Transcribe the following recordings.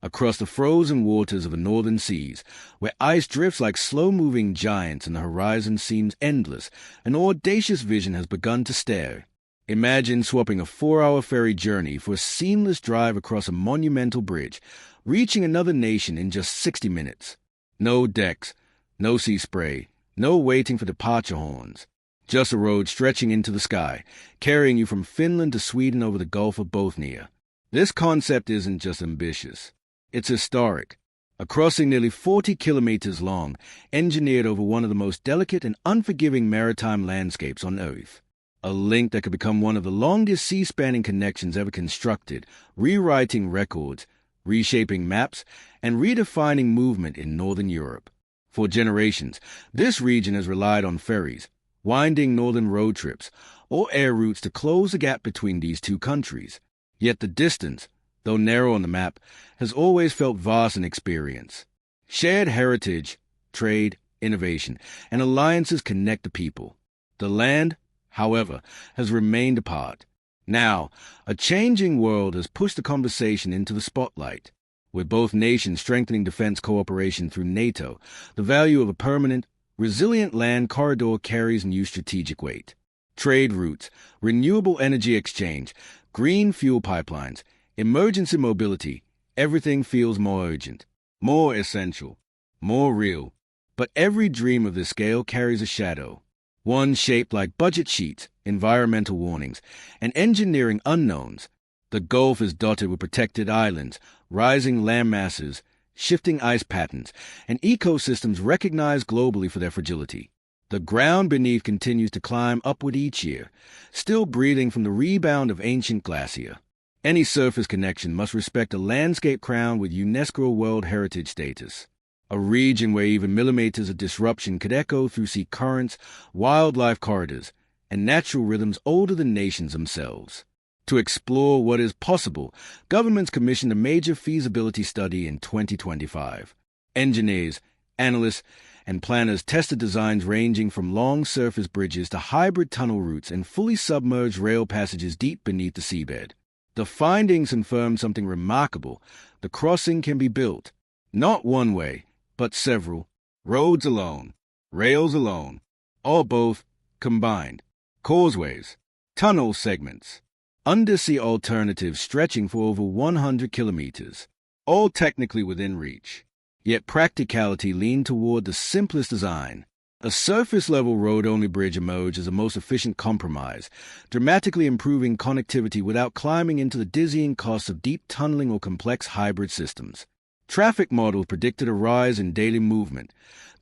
across the frozen waters of the northern seas, where ice drifts like slow-moving giants and the horizon seems endless, an audacious vision has begun to stare. Imagine swapping a 4-hour ferry journey for a seamless drive across a monumental bridge, reaching another nation in just 60 minutes. No decks, no sea spray, no waiting for departure horns. Just a road stretching into the sky, carrying you from Finland to Sweden over the Gulf of Bothnia. This concept isn't just ambitious. It's historic. A crossing nearly 40 kilometers long, engineered over one of the most delicate and unforgiving maritime landscapes on Earth. A link that could become one of the longest sea-spanning connections ever constructed, rewriting records, reshaping maps, and redefining movement in Northern Europe. For generations, this region has relied on ferries, winding northern road trips, or air routes to close the gap between these two countries. Yet the distance, though narrow on the map, has always felt vast in experience. Shared heritage, trade, innovation, and alliances connect the people. The land, however, has remained apart. Now, a changing world has pushed the conversation into the spotlight. With both nations strengthening defense cooperation through NATO, the value of a permanent, resilient land corridor carries new strategic weight. Trade routes, renewable energy exchange, green fuel pipelines, emergency mobility, everything feels more urgent, more essential, more real. But every dream of this scale carries a shadow. One shaped like budget sheets, environmental warnings, and engineering unknowns. The Gulf is dotted with protected islands, rising land masses, shifting ice patterns, and ecosystems recognized globally for their fragility. The ground beneath continues to climb upward each year, still breathing from the rebound of ancient glacier. Any surface connection must respect a landscape crowned with UNESCO World Heritage status. A region where even millimeters of disruption could echo through sea currents, wildlife corridors, and natural rhythms older than nations themselves. To explore what is possible, governments commissioned a major feasibility study in 2025. Engineers, analysts, and planners tested designs ranging from long surface bridges to hybrid tunnel routes and fully submerged rail passages deep beneath the seabed. The findings confirmed something remarkable. The crossing can be built, not one way, but several. Roads alone, rails alone, or both combined. Causeways, tunnel segments, undersea alternatives stretching for over 100 kilometers, all technically within reach. Yet practicality leaned toward the simplest design. A surface-level road-only bridge emerged as the most efficient compromise, dramatically improving connectivity without climbing into the dizzying costs of deep tunneling or complex hybrid systems. Traffic models predicted a rise in daily movement,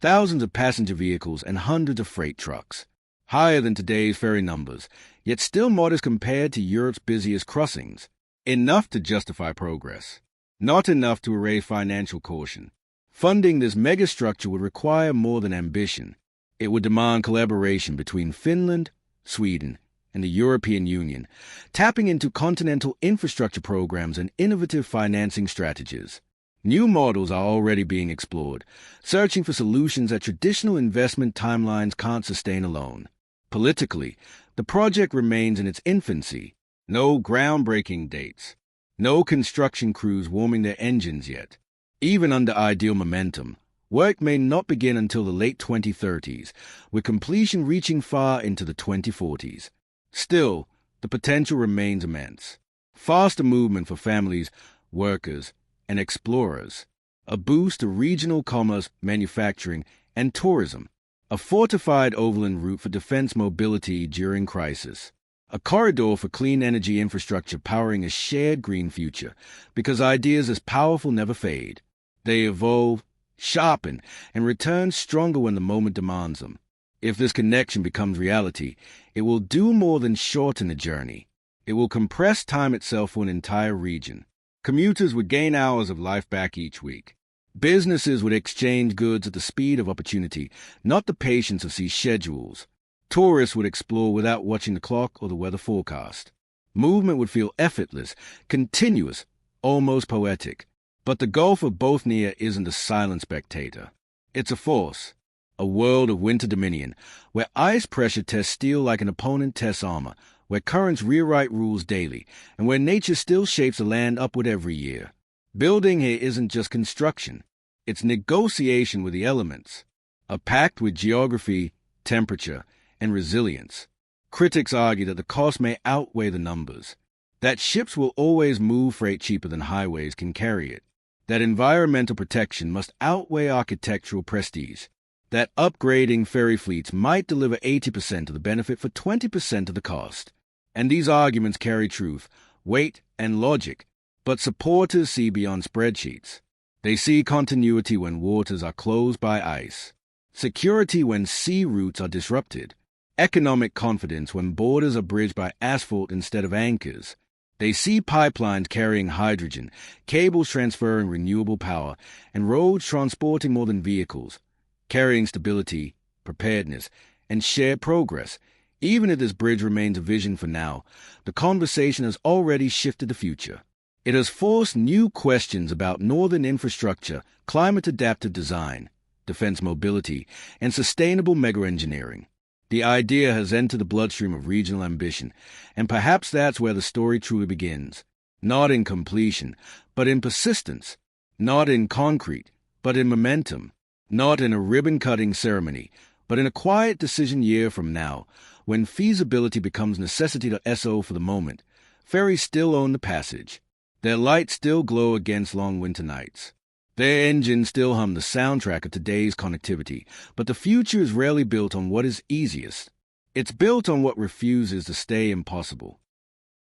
thousands of passenger vehicles and hundreds of freight trucks. Higher than today's ferry numbers, yet still modest compared to Europe's busiest crossings. Enough to justify progress. Not enough to erase financial caution. Funding this megastructure would require more than ambition. It would demand collaboration between Finland, Sweden, and the European Union, tapping into continental infrastructure programs and innovative financing strategies. New models are already being explored, searching for solutions that traditional investment timelines can't sustain alone. Politically, the project remains in its infancy. No groundbreaking dates. No construction crews warming their engines yet. Even under ideal momentum, work may not begin until the late 2030s, with completion reaching far into the 2040s. Still, the potential remains immense. Faster movement for families, workers, and explorers. A boost to regional commerce, manufacturing, and tourism. A fortified overland route for defense mobility during crisis. A corridor for clean energy infrastructure powering a shared green future, because ideas as powerful never fade. They evolve, sharpen, and return stronger when the moment demands them. If this connection becomes reality, it will do more than shorten the journey. It will compress time itself for an entire region. Commuters would gain hours of life back each week. Businesses would exchange goods at the speed of opportunity, not the patience of sea schedules. Tourists would explore without watching the clock or the weather forecast. Movement would feel effortless, continuous, almost poetic. But the Gulf of Bothnia isn't a silent spectator. It's a force, a world of winter dominion, where ice pressure tests steel like an opponent tests armor, where currents rewrite rules daily, and where nature still shapes the land upward every year. Building here isn't just construction. It's negotiation with the elements, a pact with geography, temperature, and resilience. Critics argue that the cost may outweigh the numbers, that ships will always move freight cheaper than highways can carry it, that environmental protection must outweigh architectural prestige, that upgrading ferry fleets might deliver 80% of the benefit for 20% of the cost. And these arguments carry truth, weight, and logic, but supporters see beyond spreadsheets. They see continuity when waters are closed by ice, security when sea routes are disrupted, economic confidence when borders are bridged by asphalt instead of anchors. They see pipelines carrying hydrogen, cables transferring renewable power, and roads transporting more than vehicles, carrying stability, preparedness, and shared progress. Even if this bridge remains a vision for now, the conversation has already shifted the future. It has forced new questions about northern infrastructure, climate-adaptive design, defense mobility, and sustainable mega-engineering. The idea has entered the bloodstream of regional ambition, and perhaps that's where the story truly begins. Not in completion, but in persistence. Not in concrete, but in momentum. Not in a ribbon-cutting ceremony, but in a quiet decision year from now, when feasibility becomes necessity.so for the moment. Ferries still own the passage. Their lights still glow against long winter nights. Their engines still hum the soundtrack of today's connectivity, but the future is rarely built on what is easiest. It's built on what refuses to stay impossible.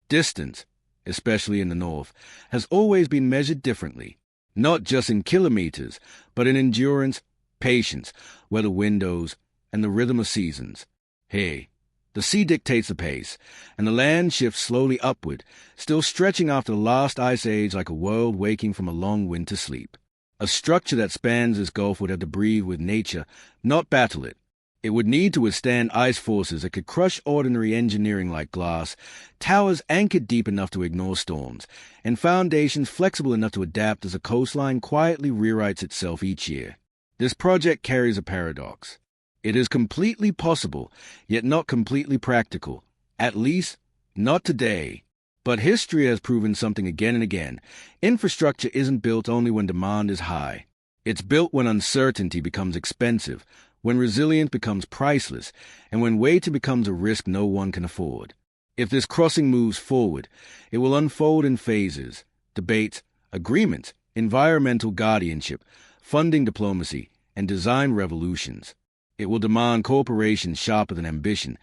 Distance, especially in the north, has always been measured differently, not just in kilometers, but in endurance, patience, weather windows, and the rhythm of seasons. Hey, the sea dictates the pace, and the land shifts slowly upward, still stretching after the last ice age like a world waking from a long winter sleep. A structure that spans this gulf would have to breathe with nature, not battle it. It would need to withstand ice forces that could crush ordinary engineering like glass, towers anchored deep enough to ignore storms, and foundations flexible enough to adapt as the coastline quietly rewrites itself each year. This project carries a paradox. It is completely possible, yet not completely practical, at least not today. But history has proven something again and again. Infrastructure isn't built only when demand is high. It's built when uncertainty becomes expensive, when resilience becomes priceless, and when waiting becomes a risk no one can afford. If this crossing moves forward, it will unfold in phases: debates, agreements, environmental guardianship, funding diplomacy, and design revolutions. It will demand corporations sharper than ambition,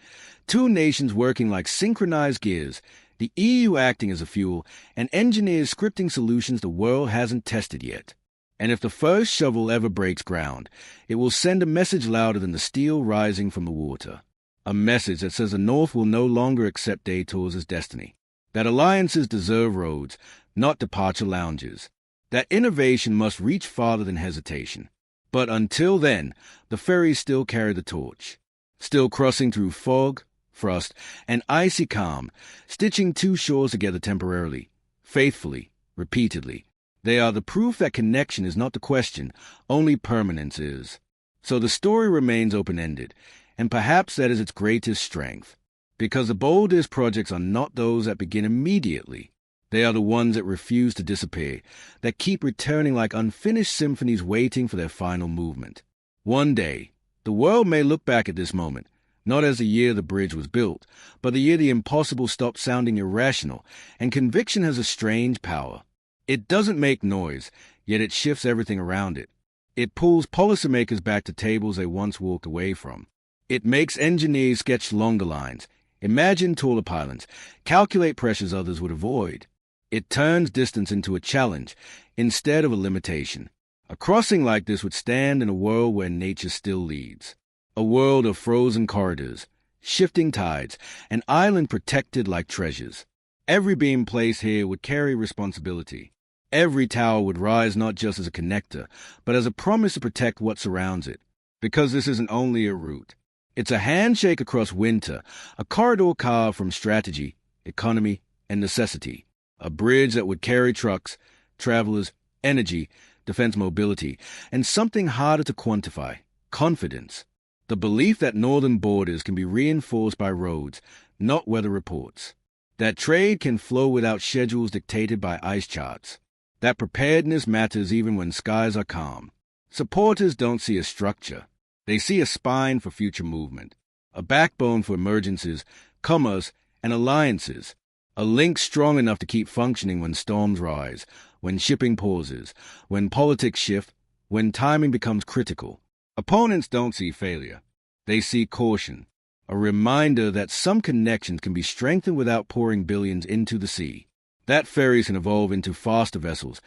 two nations working like synchronized gears, the EU acting as a fuel, and engineers scripting solutions the world hasn't tested yet. And if the first shovel ever breaks ground, it will send a message louder than the steel rising from the water. A message that says the North will no longer accept detours as destiny, that alliances deserve roads, not departure lounges, that innovation must reach farther than hesitation. But until then, the ferries still carry the torch, still crossing through fog, frost, and icy calm, stitching two shores together temporarily, faithfully, repeatedly. They are the proof that connection is not the question, only permanence is. So the story remains open-ended, and perhaps that is its greatest strength, because the boldest projects are not those that begin immediately. They are the ones that refuse to disappear, that keep returning like unfinished symphonies waiting for their final movement. One day, the world may look back at this moment, not as the year the bridge was built, but the year the impossible stopped sounding irrational, and conviction has a strange power. It doesn't make noise, yet it shifts everything around it. It pulls policymakers back to tables they once walked away from. It makes engineers sketch longer lines, imagine taller pylons, calculate pressures others would avoid. It turns distance into a challenge instead of a limitation. A crossing like this would stand in a world where nature still leads. A world of frozen corridors, shifting tides, an island protected like treasures. Every beam placed here would carry responsibility. Every tower would rise not just as a connector, but as a promise to protect what surrounds it. Because this isn't only a route. It's a handshake across winter, a corridor carved from strategy, economy, and necessity. A bridge that would carry trucks, travelers, energy, defense mobility, and something harder to quantify: confidence. The belief that northern borders can be reinforced by roads, not weather reports. That trade can flow without schedules dictated by ice charts. that preparedness matters even when skies are calm. Supporters don't see a structure. They see a spine for future movement, a backbone for emergencies, commas, and alliances, a link strong enough to keep functioning when storms rise, when shipping pauses, when politics shift, when timing becomes critical. Opponents don't see failure. They see caution, a reminder that some connections can be strengthened without pouring billions into the sea, that ferries can evolve into faster vessels,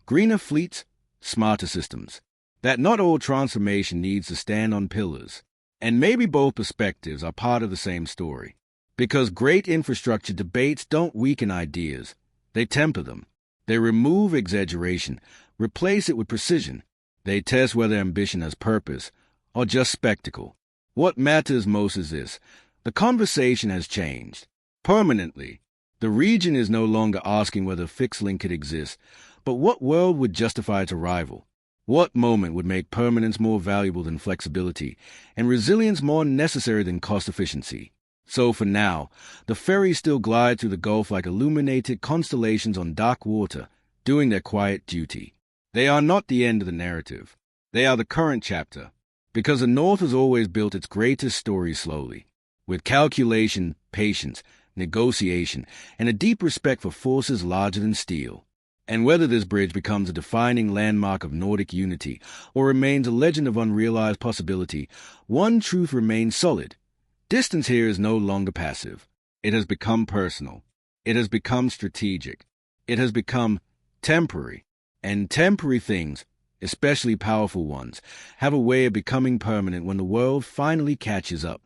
greener fleets, smarter systems, that not all transformation needs to stand on pillars. And maybe both perspectives are part of the same story. Because great infrastructure debates don't weaken ideas, they temper them. They remove exaggeration, replace it with precision. They test whether ambition has purpose or just spectacle. What matters most is this: the conversation has changed. Permanently. The region is no longer asking whether a fixed link could exist, but what world would justify its arrival? What moment would make permanence more valuable than flexibility, and resilience more necessary than cost efficiency? So for now, the ferries still glide through the Gulf like illuminated constellations on dark water, doing their quiet duty. They are not the end of the narrative. They are the current chapter, because the North has always built its greatest stories slowly, with calculation, patience, negotiation, and a deep respect for forces larger than steel. And whether this bridge becomes a defining landmark of Nordic unity or remains a legend of unrealized possibility, one truth remains solid. Distance here is no longer passive. It has become personal. It has become strategic. It has become temporary. And temporary things, especially powerful ones, have a way of becoming permanent when the world finally catches up.